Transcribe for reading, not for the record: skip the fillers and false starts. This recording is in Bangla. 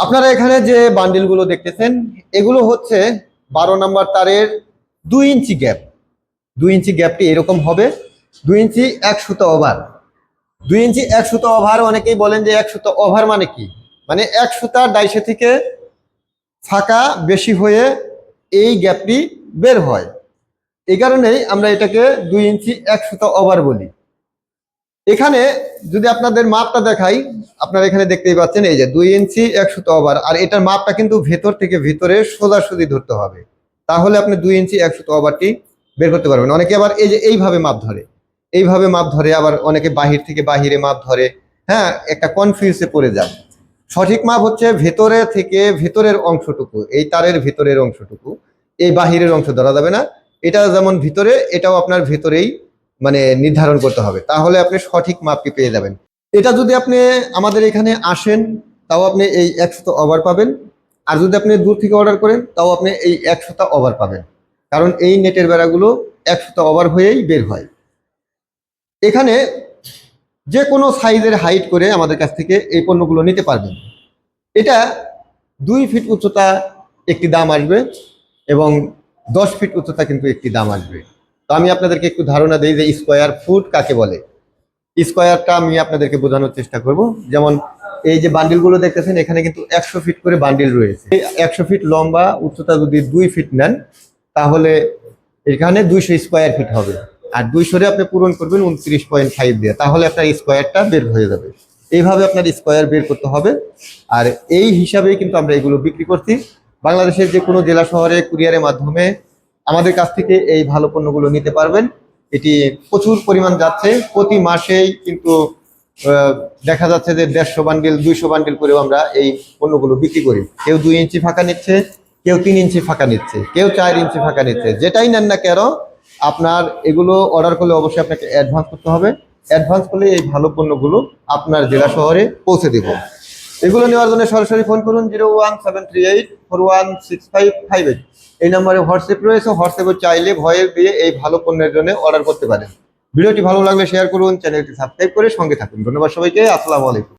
আপনারা এখানে যে বান্ডিলগুলো দেখতেছেন এগুলো হচ্ছে 12 নম্বর তারের 2 ইঞ্চি গ্যাপ। 2 ইঞ্চি গ্যাপটি এরকম হবে। 2 ইঞ্চি 1 সুতা ওভার। 2 ইঞ্চি 1 সুতা ওভার, অনেকেই বলেন যে 1 সুতা ওভার মানে কি? মানে 1 সুতা ডাইসে থেকে ফাঁকা বেশি হয়ে এই গ্যাপটি বের হয়। এই কারণেই আমরা এটাকে 2 ইঞ্চি 1 সুতা ওভার বলি। এখানে যদি আপনাদের মাপটা দেখাই, আপনারা এখানে দেখতেই পাচ্ছেন এই যে 2 ইঞ্চি 1 সুতা ওভার, আর এটার মাপটা কিন্তু ভেতর থেকে ভিতরে সোজাসুজি ধরতে হবে, তাহলে আপনি 2 ইঞ্চি 1 সুতা ওভারটি বের করতে পারবেন। অনেকে আবার এই যে এইভাবে মাপ ধরে, এইভাবে মাপ ধরে, আবার অনেকে বাহির থেকে বাহিরে মাপ ধরে। হ্যাঁ, একটা কনফিউজে পড়ে যায়। সঠিক মাপ হচ্ছে ভেতরে থেকে ভেতরের অংশটুকু, এই তারের ভেতরের অংশটুকু, এই বাহিরের অংশ ধরা যাবে না। এটা যেমন ভিতরে, এটাও আপনার ভেতরেই মানে নির্ধারণ করতে হবে, তাহলে আপনি সঠিক মাপটি পেয়ে যাবেন। এটা যদি আপনি আমাদের এখানে আসেন তাও আপনি এই 1 সুতা ওভার পাবেন, আর যদি আপনি দূর থেকে অর্ডার করেন তাও আপনি এই 1 সুতা ওভার পাবেন, কারণ এই নেটের বেড়াগুলো 1 সুতা ওভার হয়েই বের হয়। এখানে যে কোনো সাইজের হাইট করে আমাদের কাছ থেকে এই পণ্যগুলো নিতে পারবেন। এটা 2 ফিট উচ্চতা একটি দাম আসবে, এবং 10 ফিট উচ্চতা কিন্তু একটি দাম আসবে। তো আমি আপনাদেরকে একটু ধারণা দিই যে স্কোয়ার ফুট কাকে বলে। স্কোয়ারটা আমি আপনাদেরকে বোঝানোর চেষ্টা করব। যেমন এই যে বান্ডিলগুলো দেখতেছেন, এখানে কিন্তু 100 ফিট করে বান্ডিল রয়েছে। 100 ফিট লম্বা, উচ্চতা যদি 2 ফিট নেন তাহলে এখানে 200 স্কোয়ার ফিট হবে। আর 200 আপনি পূরণ করবেন 29.5 দিয়ে, তাহলে আপনার স্কোয়ারটা বের হয়ে যাবে। এইভাবে আপনার স্কোয়ার বের করতে হবে। আর এই হিসাবেই কিন্তু আমরা এগুলো বিক্রি করছি। বাংলাদেশের যে কোনো জেলা শহরে কুরিয়ারের মাধ্যমে আমাদের কাছ থেকে এই ভালো পণ্যগুলো নিতে পারবেন। এটি প্রচুর পরিমাণ যাচ্ছে, প্রতি মাসেই কিন্তু দেখা যাচ্ছে যে 150 বান্ডিল 200 বান্ডিল করেও আমরা এই পণ্যগুলো বিক্রি করি। কেউ 2 ইঞ্চি ফাঁকা নিচ্ছে, কেউ 3 ইঞ্চি ফাঁকা নিচ্ছে, কেউ 4 ইঞ্চি ফাঁকা নিচ্ছে। যেটাই নেন না কেন, আপনার এগুলো অর্ডার করলে অবশ্যই আপনাকে অ্যাডভান্স করতে হবে। অ্যাডভান্স করলে এই ভালো পণ্যগুলো আপনার জেলা শহরে পৌঁছে দেব। এগুলো নেওয়ার জন্য সরাসরি ফোন করুন 01738416558। এই নম্বরে হোয়াটসঅ্যাপ রয়েছে, হোয়াটসঅ্যাপে চাইলে ভয়েস দিয়ে এই ভালো পণ্যের জন্য অর্ডার করতে পারেন। ভিডিওটি ভালো লাগলে শেয়ার করুন, চ্যানেলটি সাবস্ক্রাইব করে সঙ্গে থাকুন। ধন্যবাদ সবাইকে। আসসালামু আলাইকুম।